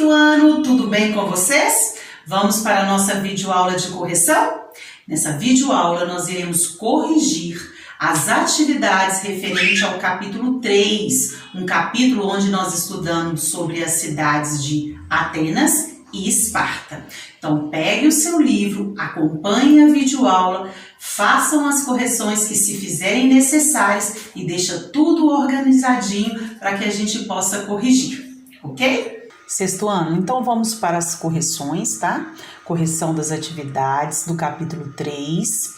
sexto ano, tudo bem com vocês? Vamos para a nossa videoaula de correção? Nessa videoaula nós iremos corrigir as atividades referentes ao capítulo 3, um capítulo onde nós estudamos sobre as cidades de Atenas e Esparta. Então pegue o seu livro, acompanhe a videoaula, façam as correções que se fizerem necessárias e deixa tudo organizadinho para que a gente possa corrigir, ok? Sexto ano, então vamos para as correções, tá? Correção das atividades do capítulo 3,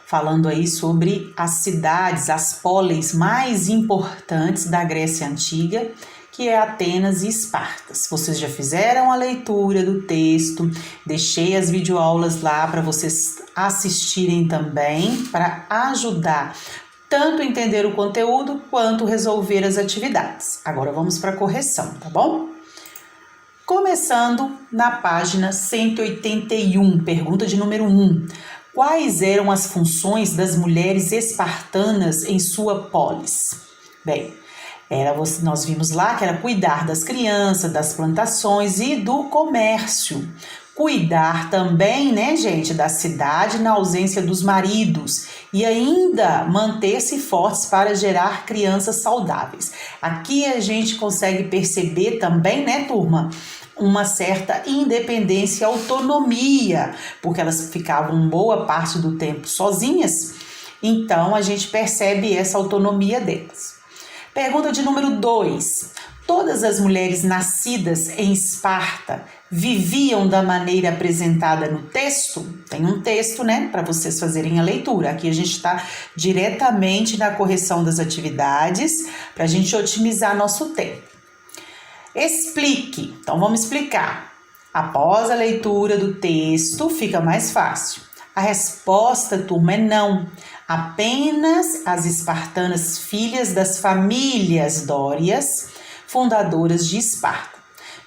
falando aí sobre as cidades, as polis mais importantes da Grécia Antiga, que é Atenas e Esparta. Se vocês já fizeram a leitura do texto, deixei as videoaulas lá para vocês assistirem também, para ajudar tanto a entender o conteúdo quanto resolver as atividades. Agora vamos para a correção, tá bom? Começando na página 181, pergunta de número 1. Quais eram as funções das mulheres espartanas em sua polis? Bem, nós vimos lá que era cuidar das crianças, das plantações e do comércio. Cuidar também, né, gente, da cidade na ausência dos maridos e ainda manter-se fortes para gerar crianças saudáveis. Aqui a gente consegue perceber também, né, turma, uma certa independência e autonomia, porque elas ficavam boa parte do tempo sozinhas, então a gente percebe essa autonomia delas. Pergunta de número 2. Todas as mulheres nascidas em Esparta viviam da maneira apresentada no texto? Tem um texto, né, para vocês fazerem a leitura. Aqui a gente está diretamente na correção das atividades, para a gente otimizar nosso tempo. Explique. Então vamos explicar. Após a leitura do texto, fica mais fácil. A resposta, turma, é não. Apenas as espartanas, filhas das famílias dórias, fundadoras de Esparta.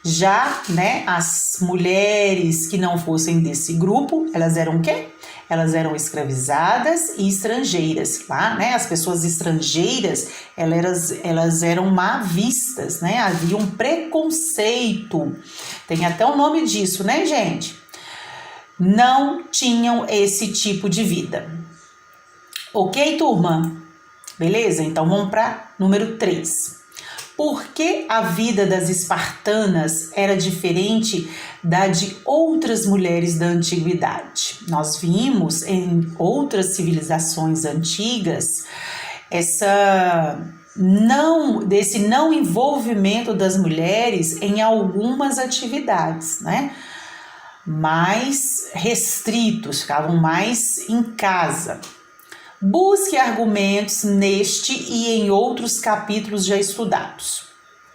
Já, né, as mulheres que não fossem desse grupo, elas eram o quê? Elas eram escravizadas e estrangeiras. Lá, né, as pessoas estrangeiras, elas eram mal vistas, né? Havia um preconceito. Tem até o nome disso, né, gente? Não tinham esse tipo de vida. Ok, turma? Beleza? Então vamos para número 3. Por que a vida das espartanas era diferente da de outras mulheres da antiguidade? Nós vimos em outras civilizações antigas desse não envolvimento das mulheres em algumas atividades, né? Mais restritos, ficavam mais em casa. Busque argumentos neste e em outros capítulos já estudados.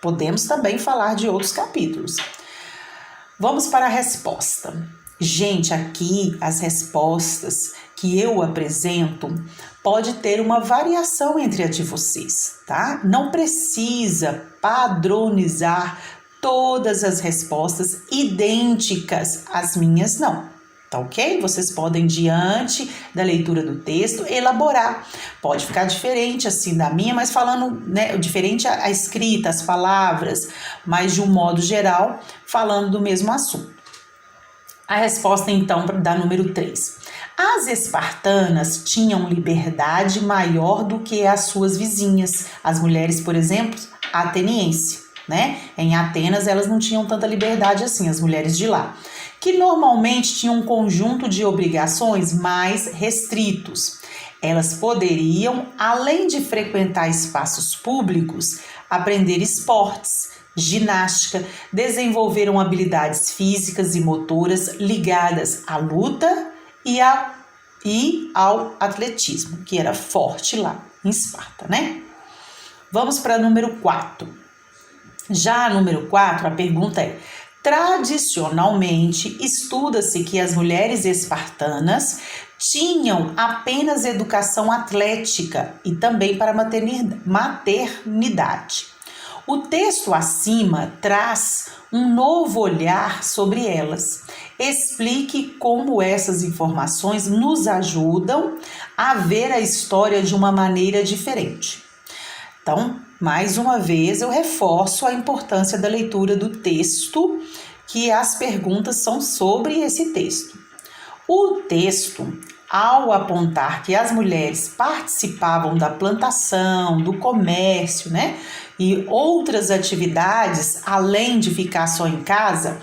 Podemos também falar de outros capítulos. Vamos para a resposta. Gente, aqui as respostas que eu apresento pode ter uma variação entre a de vocês, tá? Não precisa padronizar todas as respostas idênticas às minhas, não. Tá ok? Vocês podem, diante da leitura do texto, elaborar. Pode ficar diferente assim da minha, mas falando, né, diferente a escrita, as palavras, mas de um modo geral, falando do mesmo assunto. A resposta, então, da número 3. As espartanas tinham liberdade maior do que as suas vizinhas. As mulheres, por exemplo, ateniense, né? Em Atenas, elas não tinham tanta liberdade assim, as mulheres de lá, que normalmente tinham um conjunto de obrigações mais restritos. Elas poderiam, além de frequentar espaços públicos, aprender esportes, ginástica, desenvolveram habilidades físicas e motoras ligadas à luta e ao atletismo, que era forte lá em Esparta, né? Vamos para número 4. Já número 4, a pergunta é: tradicionalmente, estuda-se que as mulheres espartanas tinham apenas educação atlética e também para maternidade. O texto acima traz um novo olhar sobre elas. Explique como essas informações nos ajudam a ver a história de uma maneira diferente. Então, Mais uma vez, eu reforço a importância da leitura do texto, que as perguntas são sobre esse texto. O texto, ao apontar que as mulheres participavam da plantação, do comércio, né, e outras atividades, além de ficar só em casa,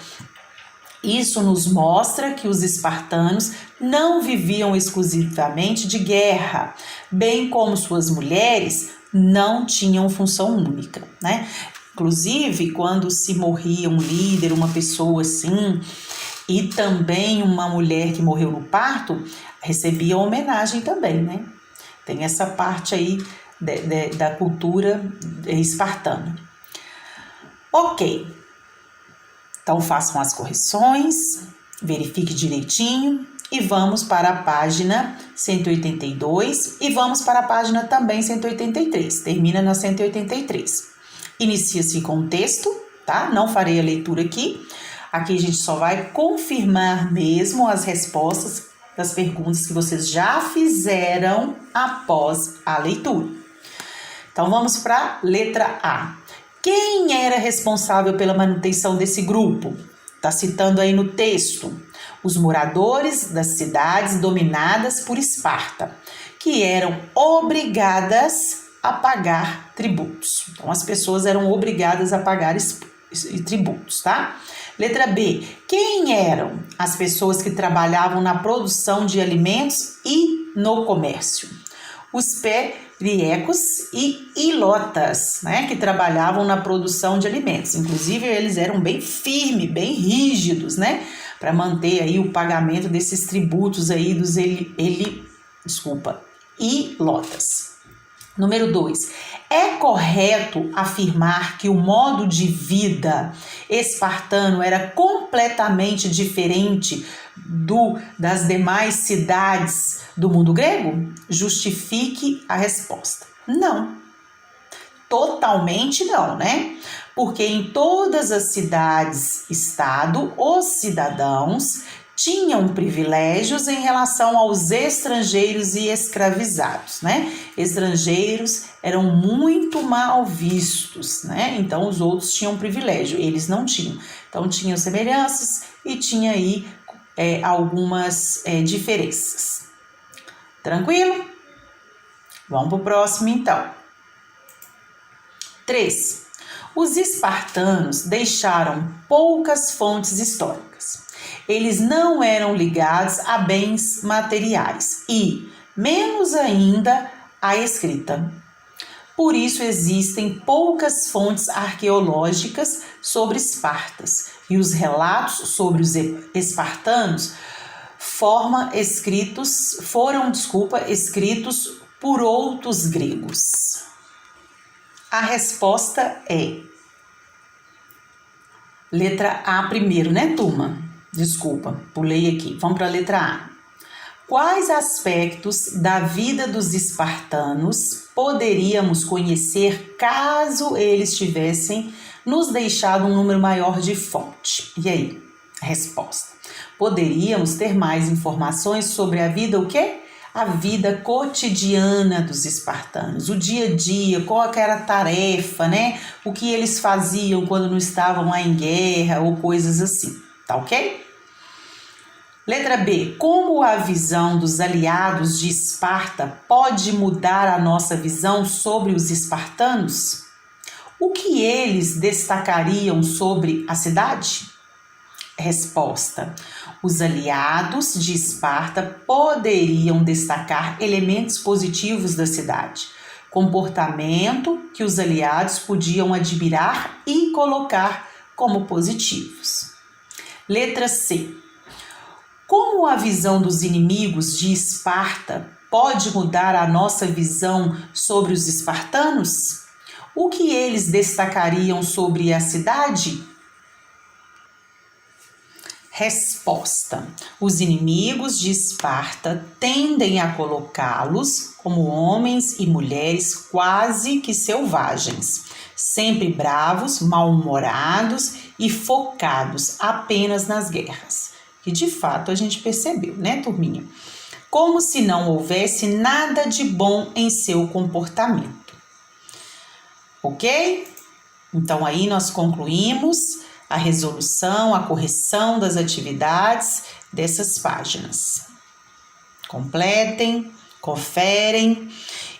isso nos mostra que os espartanos não viviam exclusivamente de guerra, bem como suas mulheres não tinham função única, né? Inclusive, quando se morria um líder, uma pessoa assim, e também uma mulher que morreu no parto, recebia homenagem também, né? Tem essa parte aí da cultura espartana. Ok, então façam as correções, verifique direitinho e vamos para a página 182 e vamos para a página também 183, termina na 183. Inicia-se com o texto, tá? Não farei a leitura aqui. Aqui a gente só vai confirmar mesmo as respostas das perguntas que vocês já fizeram após a leitura. Então vamos para a letra A. Quem era responsável pela manutenção desse grupo? Está citando aí no texto. Os moradores das cidades dominadas por Esparta, que eram obrigadas a pagar tributos. Então as pessoas eram obrigadas a pagar tributos, tá? Letra B. Quem eram as pessoas que trabalhavam na produção de alimentos e no comércio? Os periecos e ilotas, né, que trabalhavam na produção de alimentos. Inclusive, eles eram bem firmes, bem rígidos, né, para manter aí o pagamento desses tributos aí dos ilotas. Número 2. É correto afirmar que o modo de vida espartano era completamente diferente das demais cidades do mundo grego? Justifique a resposta. Não. Totalmente não, né? Porque em todas as cidades-estado, os cidadãos tinham privilégios em relação aos estrangeiros e escravizados, né? Estrangeiros eram muito mal vistos, né? Então os outros tinham privilégio, eles não tinham. Então tinham semelhanças e tinha aí algumas diferenças. Tranquilo? Vamos para o próximo então. 3. Os espartanos deixaram poucas fontes históricas. Eles não eram ligados a bens materiais e, menos ainda, à escrita. Por isso existem poucas fontes arqueológicas sobre Espartas e os relatos sobre os espartanos foram escritos por outros gregos. A resposta é letra A primeiro, né, turma? Desculpa, pulei aqui. Vamos para a letra A. Quais aspectos da vida dos espartanos poderíamos conhecer caso eles tivessem nos deixado um número maior de fonte? E aí? Resposta. Poderíamos ter mais informações sobre a vida, o quê? A vida cotidiana dos espartanos, o dia a dia, qual era a tarefa, né? O que eles faziam quando não estavam lá em guerra ou coisas assim, tá ok? Letra B. Como a visão dos aliados de Esparta pode mudar a nossa visão sobre os espartanos? O que eles destacariam sobre a cidade? Resposta. Os aliados de Esparta poderiam destacar elementos positivos da cidade, comportamento que os aliados podiam admirar e colocar como positivos. Letra C. Como a visão dos inimigos de Esparta pode mudar a nossa visão sobre os espartanos? O que eles destacariam sobre a cidade? Resposta. Os inimigos de Esparta tendem a colocá-los como homens e mulheres quase que selvagens, sempre bravos, mal-humorados e focados apenas nas guerras. Que de fato a gente percebeu, né, turminha? Como se não houvesse nada de bom em seu comportamento. ok? Então aí nós concluímos a resolução, a correção das atividades dessas páginas. Completem, conferem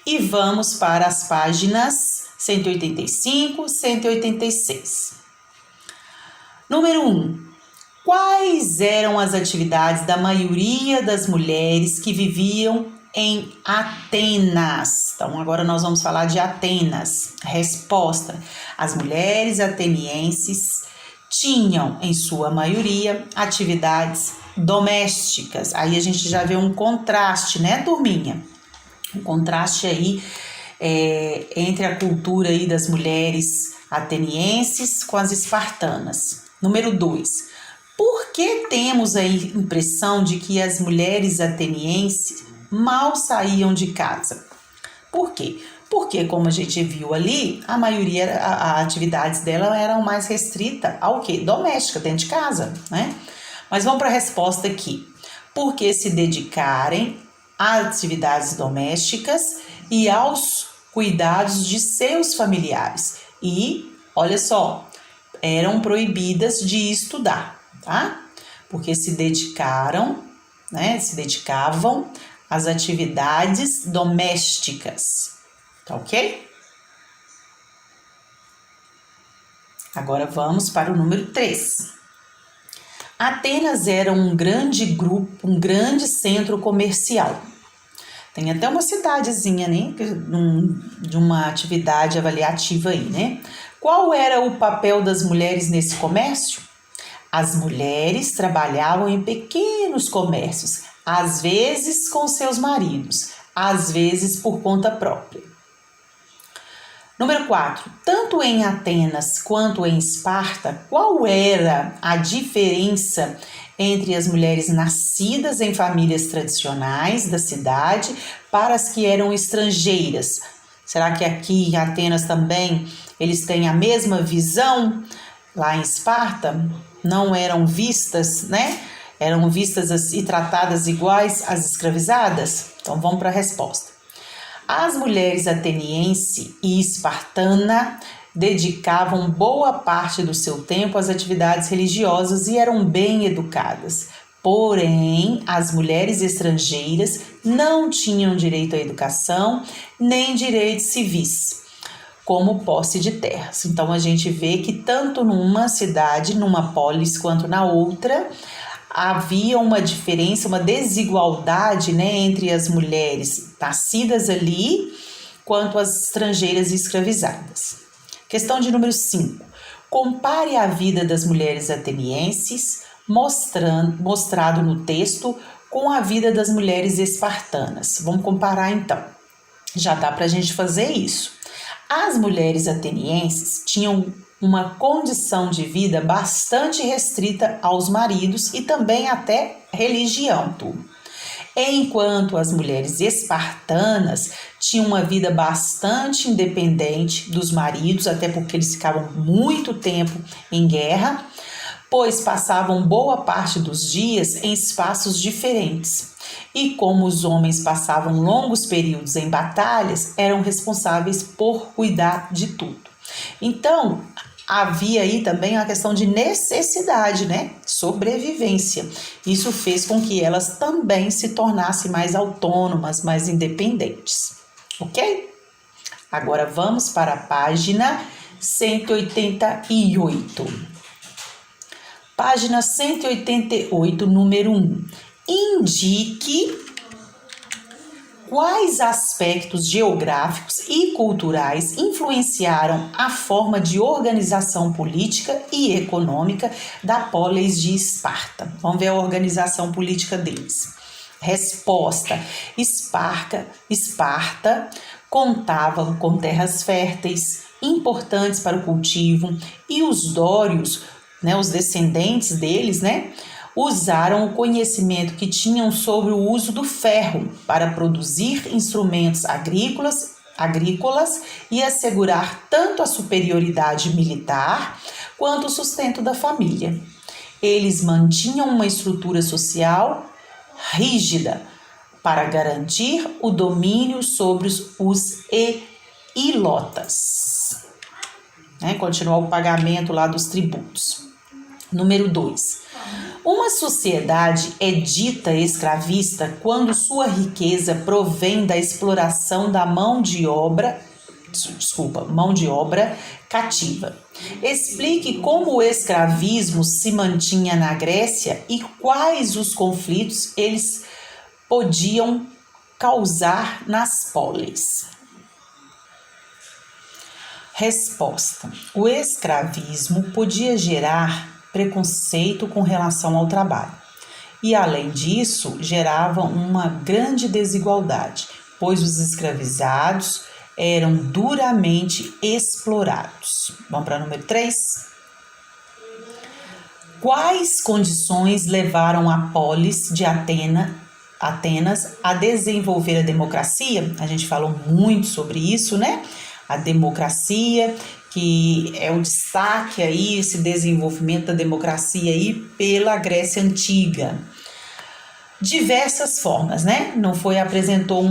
e vamos para as páginas 185, 186. Número 1. Quais eram as atividades da maioria das mulheres que viviam em Atenas? Então, agora nós vamos falar de Atenas. Resposta: as mulheres atenienses tinham, em sua maioria, atividades domésticas. Aí a gente já vê um contraste, né, turminha? Um contraste aí entre a cultura aí das mulheres atenienses com as espartanas. Número 2. Por que temos a impressão de que as mulheres atenienses mal saíam de casa? Por quê? Porque, como a gente viu ali, a maioria, as atividades dela eram mais restritas ao quê? Doméstica, dentro de casa, né? Mas vamos para a resposta aqui. Porque se dedicarem a atividades domésticas e aos cuidados de seus familiares. E, olha só, eram proibidas de estudar, tá? Porque se dedicaram, né? Se dedicavam às atividades domésticas, tá ok? Agora vamos para o número 3. Atenas era um grande grupo, um grande centro comercial. Tem até uma cidadezinha, né? De uma atividade avaliativa aí, né? Qual era o papel das mulheres nesse comércio? As mulheres trabalhavam em pequenos comércios, às vezes com seus maridos, às vezes por conta própria. Número 4. Tanto em Atenas quanto em Esparta, qual era a diferença entre as mulheres nascidas em famílias tradicionais da cidade para as que eram estrangeiras? Será que aqui em Atenas também eles têm a mesma visão? Lá em Esparta não eram vistas, né? Eram vistas e tratadas iguais às escravizadas? Então vamos para a resposta. As mulheres ateniense e espartana dedicavam boa parte do seu tempo às atividades religiosas e eram bem educadas. Porém, as mulheres estrangeiras não tinham direito à educação nem direitos civis, como posse de terras. Então, a gente vê que tanto numa cidade, numa polis, quanto na outra, havia uma diferença, uma desigualdade, né, entre as mulheres nascidas ali, quanto as estrangeiras e escravizadas. Questão de número 5. Compare a vida das mulheres atenienses, mostrado no texto, com a vida das mulheres espartanas. Vamos comparar então. Já dá para a gente fazer isso. As mulheres atenienses tinham uma condição de vida bastante restrita aos maridos e também até religião, turma. Enquanto as mulheres espartanas tinham uma vida bastante independente dos maridos, até porque eles ficavam muito tempo em guerra, pois passavam boa parte dos dias em espaços diferentes. E como os homens passavam longos períodos em batalhas, eram responsáveis por cuidar de tudo. Então, havia aí também uma questão de necessidade, né? Sobrevivência. Isso fez com que elas também se tornassem mais autônomas, mais independentes. Ok? Agora vamos para a página 188. Página 188, número 1. Indique quais aspectos geográficos e culturais influenciaram a forma de organização política e econômica da polis de Esparta. Vamos ver a organização política deles. Resposta: Esparta contava com terras férteis, importantes para o cultivo, e os dórios, né, os descendentes deles, né, usaram o conhecimento que tinham sobre o uso do ferro para produzir instrumentos agrícolas e assegurar tanto a superioridade militar quanto o sustento da família. Eles mantinham uma estrutura social rígida para garantir o domínio sobre os hilotas. né? Continuar o pagamento lá dos tributos. Número 2. Uma sociedade é dita escravista quando sua riqueza provém da exploração da mão de obra cativa. Explique como o escravismo se mantinha na Grécia e quais os conflitos eles podiam causar nas polis. Resposta: o escravismo podia gerar preconceito com relação ao trabalho e, além disso, gerava uma grande desigualdade, pois os escravizados eram duramente explorados. Vamos para o número 3. Quais condições levaram a polis de Atenas a desenvolver a democracia? A gente falou muito sobre isso, né? A democracia, que é o destaque aí, esse desenvolvimento da democracia aí pela Grécia Antiga. Diversas formas, né? Não apresentou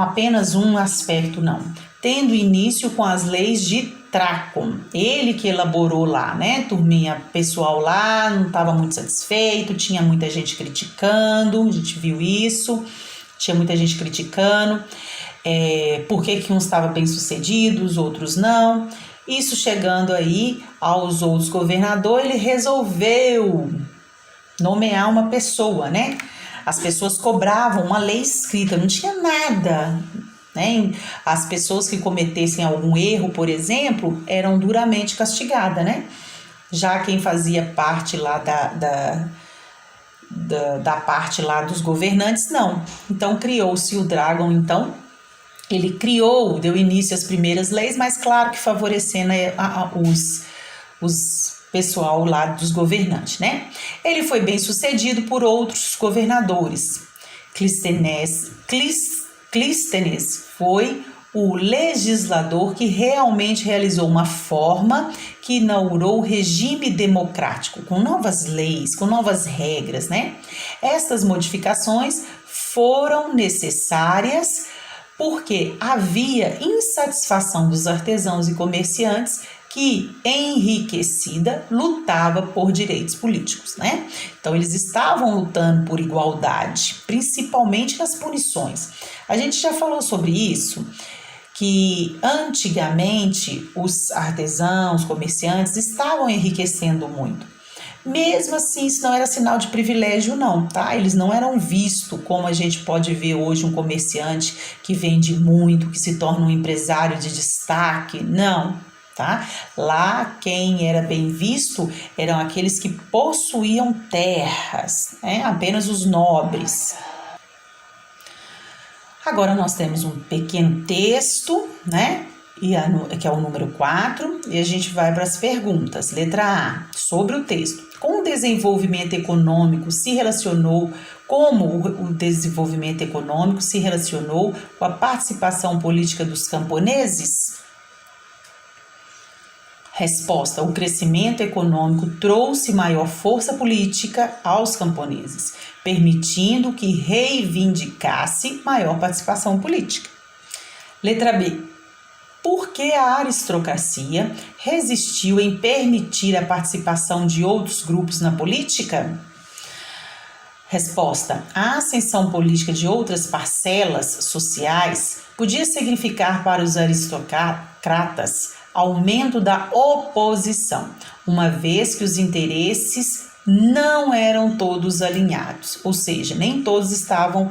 apenas um aspecto, não. Tendo início com as leis de Trácon, ele que elaborou lá, né? Turminha pessoal lá não estava muito satisfeito, tinha muita gente criticando, a gente viu isso, tinha muita gente criticando, por que uns estavam bem sucedidos, outros não. Isso chegando aí aos outros governadores, ele resolveu nomear uma pessoa, né? As pessoas cobravam uma lei escrita, não tinha nada, né? As pessoas que cometessem algum erro, por exemplo, eram duramente castigadas, né? Já quem fazia parte lá da parte lá dos governantes, não. Então criou-se o Drácon, então ele deu início às primeiras leis, mas claro que favorecendo os pessoal lá dos governantes, né? Ele foi bem sucedido por outros governadores. Clístenes foi o legislador que realmente realizou uma forma que inaugurou o regime democrático, com novas leis, com novas regras, né? Estas modificações foram necessárias porque havia insatisfação dos artesãos e comerciantes que, enriquecida, lutava por direitos políticos, né? Então, eles estavam lutando por igualdade, principalmente nas punições. A gente já falou sobre isso, que antigamente os artesãos, comerciantes estavam enriquecendo muito. Mesmo assim, isso não era sinal de privilégio, não, tá? Eles não eram vistos como a gente pode ver hoje um comerciante que vende muito, que se torna um empresário de destaque, não. Tá? Lá quem era bem visto eram aqueles que possuíam terras, né? Apenas os nobres. Agora nós temos um pequeno texto, né? Que é o número 4, e a gente vai para as perguntas. Letra A, sobre o texto. Como o desenvolvimento econômico se relacionou com a participação política dos camponeses? Resposta: o crescimento econômico trouxe maior força política aos camponeses, permitindo que reivindicasse maior participação política. Letra B. Por que a aristocracia resistiu em permitir a participação de outros grupos na política? Resposta: a ascensão política de outras parcelas sociais podia significar para os aristocratas aumento da oposição, uma vez que os interesses não eram todos alinhados, ou seja, nem todos estavam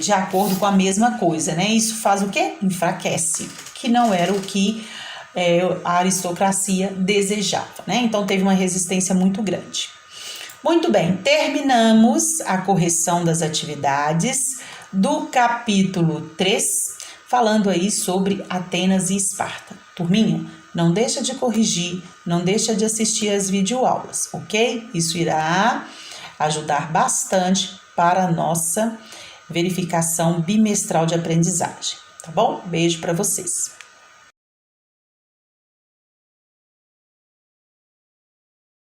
de acordo com a mesma coisa, né? Isso faz o quê? Enfraquece, que não era o que a aristocracia desejava, né? Então teve uma resistência muito grande. Muito bem, terminamos a correção das atividades do capítulo 3, falando aí sobre Atenas e Esparta. Turminha, não deixa de corrigir, não deixa de assistir as videoaulas, ok? Isso irá ajudar bastante para a nossa verificação bimestral de aprendizagem, tá bom? Beijo para vocês.